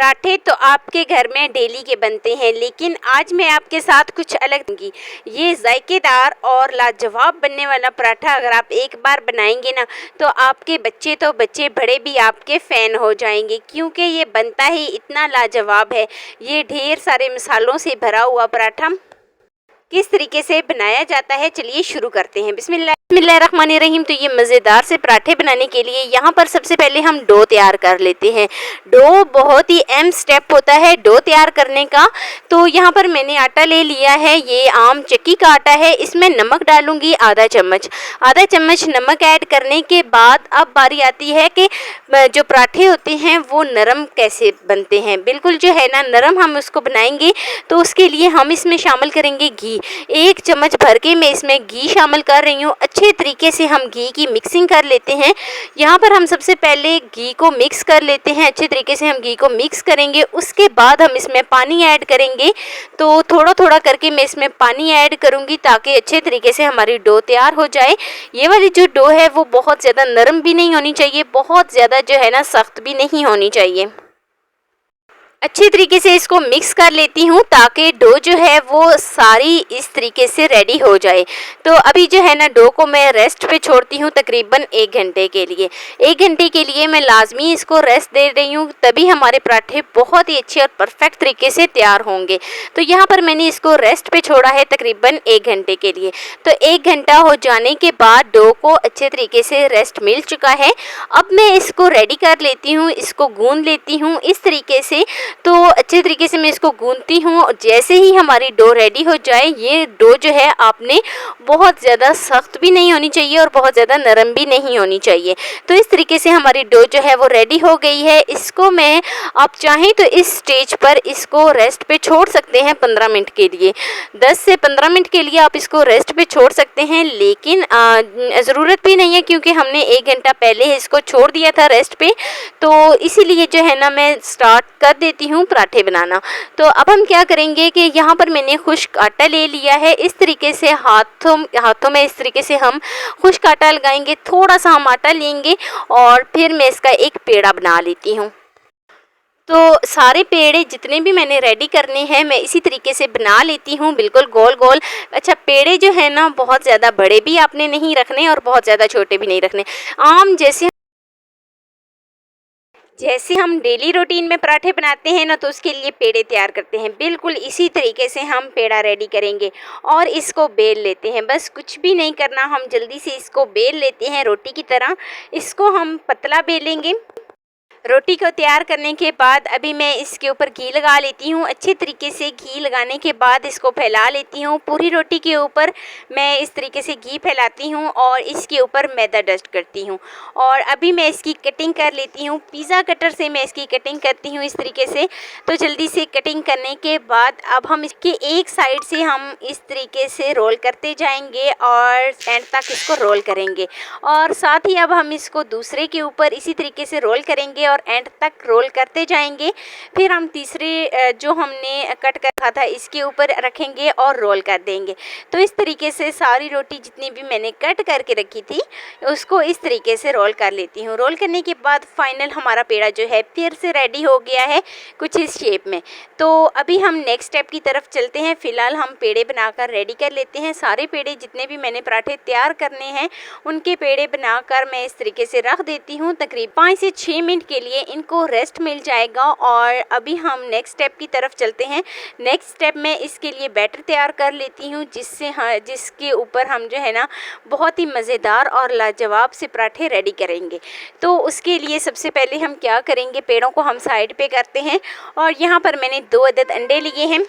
पराठे तो आपके घर में डेली के बनते हैं, लेकिन आज मैं आपके साथ कुछ अलग दूंगी। ये जायकेदार और लाजवाब बनने वाला पराठा अगर आप एक बार बनाएंगे ना, तो आपके बच्चे तो बच्चे बड़े भी आपके फ़ैन हो जाएंगे, क्योंकि ये बनता ही इतना लाजवाब है। ये ढेर सारे मसालों से भरा हुआ पराठा किस तरीके से बनाया जाता है, चलिए शुरू करते हैं। बिस्मिल्लाहिर्रहमानिर्रहीम। तो ये मज़ेदार से पराठे बनाने के लिए यहाँ पर सबसे पहले हम डो तैयार कर लेते हैं। डो बहुत ही अहम स्टेप होता है डो तैयार करने का। तो यहाँ पर मैंने आटा ले लिया है, ये आम चक्की का आटा है। इसमें नमक डालूंगी आधा चम्मच नमक ऐड करने के बाद अब बारी आती है कि जो पराठे होते हैं वो नरम कैसे बनते हैं। बिल्कुल जो है ना नरम हम उसको बनाएंगे, तो उसके लिए हम इसमें शामिल करेंगे घी। 1 चम्मच भर के मैं इसमें घी शामिल कर रही हूँ। अच्छे तरीके से हम घी की मिक्सिंग कर लेते हैं। यहाँ पर हम सबसे पहले घी को मिक्स कर लेते हैं। अच्छे तरीके से हम घी को मिक्स करेंगे, उसके बाद हम इसमें पानी ऐड करेंगे। तो थोड़ा थोड़ा करके मैं इसमें पानी ऐड करूँगी ताकि अच्छे तरीके से हमारी डो तैयार हो जाए। ये वाली जो डो है वो बहुत ज़्यादा नरम भी नहीं होनी चाहिए, बहुत ज़्यादा जो है ना सख्त भी नहीं होनी चाहिए। अच्छी तरीके से इसको मिक्स कर लेती हूँ ताकि डो जो है वो सारी इस तरीके से रेडी हो जाए। तो अभी जो है ना डो को मैं रेस्ट पे छोड़ती हूँ तकरीबन 1 घंटे के लिए। 1 घंटे के लिए मैं लाजमी इसको रेस्ट दे रही हूँ, तभी हमारे पराठे बहुत ही अच्छे और परफेक्ट तरीके से तैयार होंगे। तो यहाँ पर मैंने इसको रेस्ट पे छोड़ा है तकरीबन 1 घंटे के लिए। तो 1 घंटा हो जाने के बाद डो को अच्छे तरीके से रेस्ट मिल चुका है। अब मैं इसको रेडी कर लेती हूँ, इसको गूंद लेती हूँ इस तरीके से। तो अच्छे तरीके से मैं इसको गूंथती हूँ। जैसे ही हमारी डो रेडी हो जाए, ये डो जो है आपने बहुत ज़्यादा सख्त भी नहीं होनी चाहिए और बहुत ज़्यादा नरम भी नहीं होनी चाहिए। तो इस तरीके से हमारी डो जो है वो रेडी हो गई है। इसको मैं आप चाहें तो इस स्टेज पर इसको रेस्ट पे छोड़ सकते हैं 15 मिनट के लिए। 10 से 15 मिनट के लिए आप इसको रेस्ट पे छोड़ सकते हैं, लेकिन ज़रूरत भी नहीं है क्योंकि हमने 1 घंटा पहले इसको छोड़ दिया था रेस्ट पे। तो इसीलिए जो है ना मैं स्टार्ट कर देती हूँ पराठे बनाना। तो अब हम क्या करेंगे कि यहाँ पर मैंने खुश्क आटा ले लिया है। इस तरीके से हाथों में इस तरीके से हम खुश्क आटा लगाएंगे। थोड़ा सा हम आटा लेंगे और फिर मैं इसका एक पेड़ा बना लेती हूँ। तो सारे पेड़े जितने भी मैंने रेडी करने हैं मैं इसी तरीके से बना लेती हूँ, बिल्कुल गोल गोल। अच्छा, पेड़े जो है ना बहुत ज़्यादा बड़े भी आपने नहीं रखने और बहुत ज़्यादा छोटे भी नहीं रखने। आम जैसे हम डेली रूटीन में पराठे बनाते हैं ना, तो उसके लिए पेड़े तैयार करते हैं, बिल्कुल इसी तरीके से हम पेड़ा रेडी करेंगे और इसको बेल लेते हैं। बस कुछ भी नहीं करना, हम जल्दी से इसको बेल लेते हैं रोटी की तरह। इसको हम पतला बेलेंगे। रोटी को तैयार करने के बाद अभी मैं इसके ऊपर घी लगा लेती हूँ। अच्छे तरीके से घी लगाने के बाद इसको फैला लेती हूँ। पूरी रोटी के ऊपर मैं इस तरीके से घी फैलाती हूँ और इसके ऊपर मैदा डस्ट करती हूँ। और अभी मैं इसकी कटिंग कर लेती हूँ। पिज़्ज़ा कटर से मैं इसकी कटिंग करती हूँ इस तरीके से। तो जल्दी से कटिंग करने के बाद अब हम इसके एक साइड से हम इस तरीके से रोल करते जाएंगे और एंड तक इसको रोल करेंगे। और साथ ही अब हम इसको दूसरे के ऊपर इसी तरीके से रोल करेंगे और एंड तक रोल करते जाएंगे। फिर हम तीसरे जो हमने कट कर रखा था इसके ऊपर रखेंगे और रोल कर देंगे। तो इस तरीके से सारी रोटी जितनी भी मैंने कट करके रखी थी उसको इस तरीके से रोल कर लेती हूँ। रोल करने के बाद फाइनल हमारा पेड़ा जो है फिर से रेडी हो गया है कुछ इस शेप में। तो अभी हम नेक्स्ट स्टेप की तरफ चलते हैं। फ़िलहाल हम पेड़े बनाकर रेडी कर लेते हैं। सारे पेड़े जितने भी मैंने पराठे तैयार करने हैं उनके पेड़े बनाकर मैं इस तरीके से रख देती हूँ। तकरीबन 5 से 6 मिनट के लिए इनको रेस्ट मिल जाएगा। और अभी हम नेक्स्ट स्टेप की तरफ चलते हैं। नेक्स्ट स्टेप में इसके लिए बैटर तैयार कर लेती हूँ, जिसके ऊपर हम जो है ना बहुत ही मज़ेदार और लाजवाब से पराठे रेडी करेंगे। तो उसके लिए सबसे पहले हम क्या करेंगे, पेड़ों को हम साइड पे करते हैं और यहाँ पर मैंने 2 अदद अंडे लिए हैं।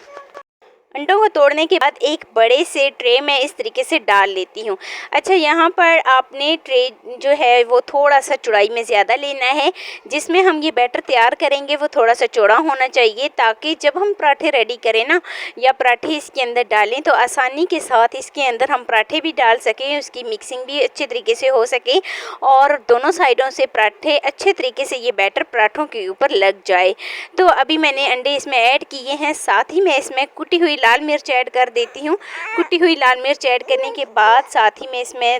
अंडों को तोड़ने के बाद एक बड़े से ट्रे में इस तरीके से डाल लेती हूँ। अच्छा, यहाँ पर आपने ट्रे जो है वो थोड़ा सा चौड़ाई में ज़्यादा लेना है। जिसमें हम ये बैटर तैयार करेंगे वो थोड़ा सा चौड़ा होना चाहिए, ताकि जब हम पराठे रेडी करें ना या पराठे इसके अंदर डालें तो आसानी के साथ इसके अंदर हम पराठे भी डाल सकें, उसकी मिक्सिंग भी अच्छे तरीके से हो सके और दोनों साइडों से पराठे अच्छे तरीके से ये बैटर पराठों के ऊपर लग जाए। तो अभी मैंने अंडे इसमें ऐड किए हैं, साथ ही मैं इसमें कुटी हुई लाल मिर्च ऐड कर देती हूँ। कुटी हुई लाल मिर्च ऐड करने के बाद साथ ही मैं इसमें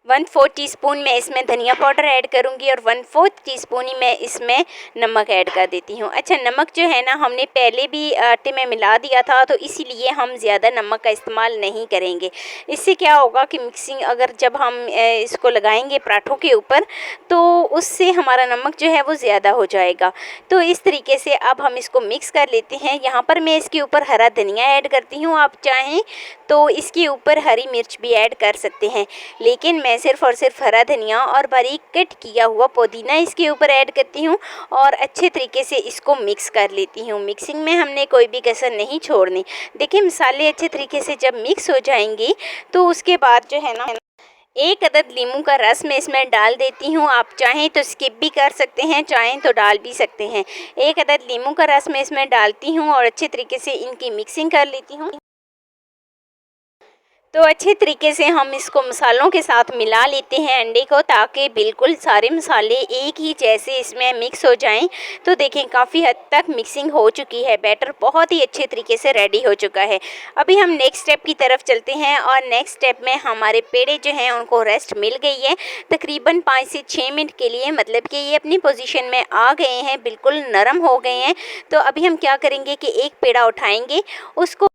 1/4 टीस्पून मैं इसमें धनिया पाउडर ऐड करूँगी और 1/4 टीस्पून ही मैं इसमें नमक ऐड कर देती हूँ। अच्छा, नमक जो है ना हमने पहले भी आटे में मिला दिया था, तो इसीलिए हम ज़्यादा नमक का इस्तेमाल नहीं करेंगे। इससे क्या होगा कि मिक्सिंग अगर जब हम इसको लगाएंगे पराठों के ऊपर तो उससे हमारा नमक जो है वो ज़्यादा हो जाएगा। तो इस तरीके से अब हम इसको मिक्स कर लेते हैं। यहाँ पर मैं इसके ऊपर हरा धनिया ऐड करती हूँ, आप चाहें तो इसके ऊपर हरी मिर्च भी ऐड कर सकते हैं, लेकिन मैं सिर्फ़ और सिर्फ हरा धनिया और बारीक कट किया हुआ पुदीना इसके ऊपर ऐड करती हूँ और अच्छे तरीके से इसको मिक्स कर लेती हूँ। मिक्सिंग में हमने कोई भी कसर नहीं छोड़नी। देखिए, मसाले अच्छे तरीके से जब मिक्स हो जाएंगे तो उसके बाद जो है ना 1 अदद नींबू का रस मैं इसमें डाल देती हूँ। आप चाहें तो स्किप भी कर सकते हैं, चाहें तो डाल भी सकते हैं। 1 अदद नींबू का रस मैं इसमें डालती हूँ और अच्छे तरीके से इनकी मिक्सिंग कर लेती हूँ। तो अच्छे तरीके से हम इसको मसालों के साथ मिला लेते हैं अंडे को, ताकि बिल्कुल सारे मसाले एक ही जैसे इसमें मिक्स हो जाएं। तो देखें, काफ़ी हद तक मिक्सिंग हो चुकी है, बैटर बहुत ही अच्छे तरीके से रेडी हो चुका है। अभी हम नेक्स्ट स्टेप की तरफ चलते हैं और नेक्स्ट स्टेप में हमारे पेड़े जो हैं उनको रेस्ट मिल गई है तकरीबन 5 से 6 मिनट के लिए, मतलब कि ये अपनी पोजीशन में आ गए हैं, बिल्कुल नरम हो गए हैं। तो अभी हम क्या करेंगे कि एक पेड़ा उठाएंगे, उसको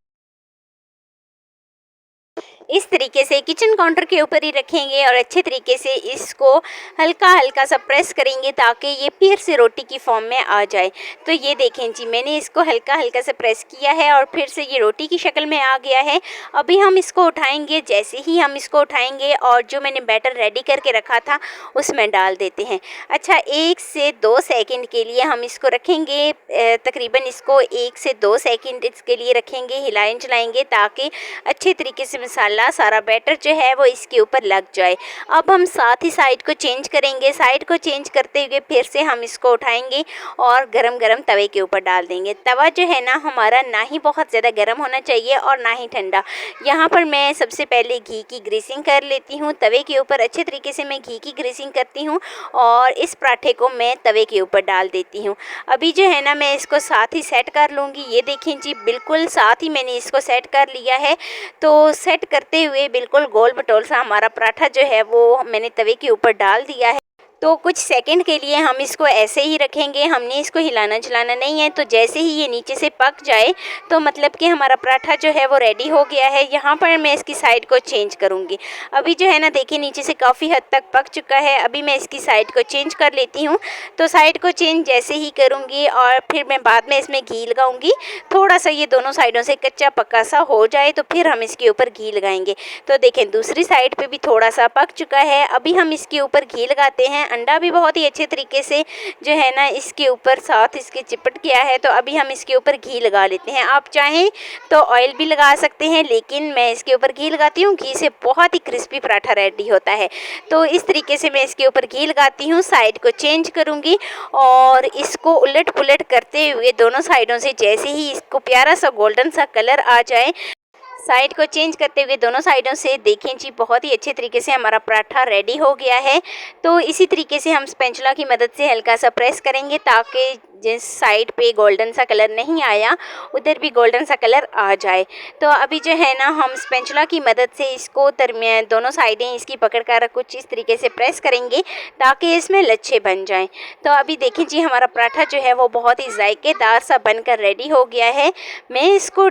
इस तरीके से किचन काउंटर के ऊपर ही रखेंगे और अच्छे तरीके से इसको हल्का हल्का सा प्रेस करेंगे ताकि ये फिर से रोटी की फॉर्म में आ जाए। तो ये देखें जी, मैंने इसको हल्का हल्का से प्रेस किया है और फिर से ये रोटी की शक्ल में आ गया है। अभी हम इसको उठाएंगे। जैसे ही हम इसको उठाएंगे और जो मैंने बैटर रेडी करके रखा था उसमें डाल देते हैं। अच्छा, 1 से 2 सेकंड के लिए हम इसको रखेंगे, तकरीबन इसको 1 से 2 सेकंड इसके लिए रखेंगे, हिलाएं चलाएंगे ताकि अच्छे तरीके से मसाला सारा बैटर जो है वो इसके ऊपर लग जाए। अब हम साथ ही साइड को चेंज करेंगे। साइड को चेंज करते हुए फिर से हम इसको उठाएंगे और गरम गरम तवे के ऊपर डाल देंगे। तवा जो है ना हमारा ना ही बहुत ज़्यादा गर्म होना चाहिए और ना ही ठंडा। यहाँ पर मैं सबसे पहले घी की ग्रीसिंग कर लेती हूँ। तवे के ऊपर अच्छे तरीके से मैं घी की ग्रीसिंग करती हूँ और इस पराठे को मैं तवे के ऊपर डाल देती हूँ। अभी जो है ना मैं इसको साथ ही सेट कर लूँगी। ये देखें जी, बिल्कुल साथ ही मैंने इसको सेट कर लिया है। तो सेट करते हुए बिल्कुल गोल मटोल सा हमारा पराठा जो है वो मैंने तवे के ऊपर डाल दिया है। तो कुछ सेकंड के लिए हम इसको ऐसे ही रखेंगे, हमने इसको हिलाना चलाना नहीं है। तो जैसे ही ये नीचे से पक जाए तो मतलब कि हमारा पराठा जो है वो रेडी हो गया है। यहाँ पर मैं इसकी साइड को चेंज करूँगी। अभी जो है ना देखिए, नीचे से काफ़ी हद तक पक चुका है। अभी मैं इसकी साइड को चेंज कर लेती हूँ। तो साइड को चेंज जैसे ही करूँगी और फिर मैं बाद में इसमें घी लगाऊँगी। थोड़ा सा ये दोनों साइडों से कच्चा पक्का सा हो जाए तो फिर हम इसके ऊपर घी लगाएंगे। तो देखें, दूसरी साइड पर भी थोड़ा सा पक चुका है। अभी हम इसके ऊपर घी लगाते हैं। अंडा भी बहुत ही अच्छे तरीके से जो है ना इसके ऊपर साथ इसके चिपट गया है। तो अभी हम इसके ऊपर घी लगा लेते हैं। आप चाहें तो ऑयल भी लगा सकते हैं, लेकिन मैं इसके ऊपर घी लगाती हूँ। घी से बहुत ही क्रिस्पी पराठा रेडी होता है। तो इस तरीके से मैं इसके ऊपर घी लगाती हूँ। साइड को चेंज करूँगी और इसको उलट पुलट करते हुए दोनों साइडों से जैसे ही इसको प्यारा सा गोल्डन सा कलर आ जाए, साइड को चेंज करते हुए दोनों साइडों से देखें जी, बहुत ही अच्छे तरीके से हमारा पराठा रेडी हो गया है। तो इसी तरीके से हम स्पैचुला की मदद से हल्का सा प्रेस करेंगे ताकि जिस साइड पे गोल्डन सा कलर नहीं आया उधर भी गोल्डन सा कलर आ जाए। तो अभी जो है ना हम स्पैचुला की मदद से इसको दरमियान दोनों साइडें इसकी पकड़ कर कुछ इस तरीके से प्रेस करेंगे ताकि इसमें लच्छे बन जाएं। तो अभी देखें जी, हमारा पराठा जो है वो बहुत ही जायकेदार सा बनकर रेडी हो गया है। मैं इसको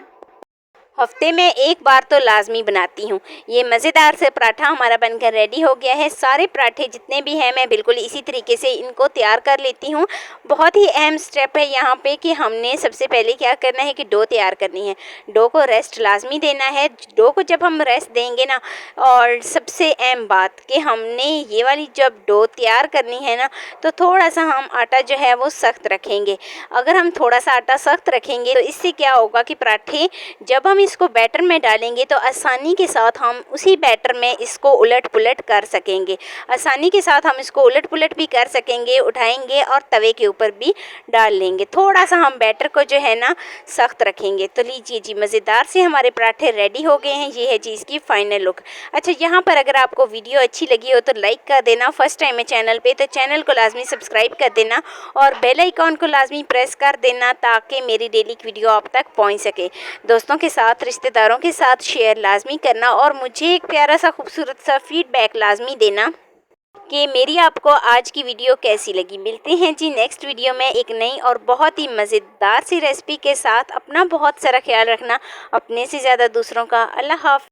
हफ्ते में एक बार तो लाजमी बनाती हूँ। ये मज़ेदार से पराठा हमारा बनकर रेडी हो गया है। सारे पराठे जितने भी हैं मैं बिल्कुल इसी तरीके से इनको तैयार कर लेती हूँ। बहुत ही अहम स्टेप है यहाँ पे कि हमने सबसे पहले क्या करना है कि डो तैयार करनी है। डो को रेस्ट लाजमी देना है। डो को जब हम रेस्ट देंगे ना, और सबसे अहम बात कि हमने ये वाली जब डो तैयार करनी है ना, तो थोड़ा सा हम आटा जो है वो सख्त रखेंगे। अगर हम थोड़ा सा आटा सख्त रखेंगे तो इससे क्या होगा कि पराठे जब हम इसको बैटर में डालेंगे तो आसानी के साथ हम उसी बैटर में इसको उलट पुलट कर सकेंगे। आसानी के साथ हम इसको उलट पुलट भी कर सकेंगे, उठाएंगे और तवे के ऊपर भी डाल लेंगे। थोड़ा सा हम बैटर को जो है ना सख्त रखेंगे। तो लीजिए जी, मज़ेदार से हमारे पराठे रेडी हो गए हैं। ये है जी इसकी फाइनल लुक। अच्छा, यहाँ पर अगर आपको वीडियो अच्छी लगी हो तो लाइक कर देना। फर्स्ट टाइम है चैनल पे तो चैनल को लाजमी सब्सक्राइब कर देना और बेल आइकॉन को लाजमी प्रेस कर देना ताकि मेरी डेली वीडियो आप तक पहुँच सके। दोस्तों के साथ साथ, रिश्तेदारों के साथ शेयर लाजमी करना और मुझे एक प्यारा सा खूबसूरत सा फीडबैक लाजमी देना कि मेरी आपको आज की वीडियो कैसी लगी। मिलते हैं जी नेक्स्ट वीडियो में एक नई और बहुत ही मज़ेदार सी रेसिपी के साथ। अपना बहुत सारा ख्याल रखना, अपने से ज़्यादा दूसरों का। अल्लाह हाफ़िज़।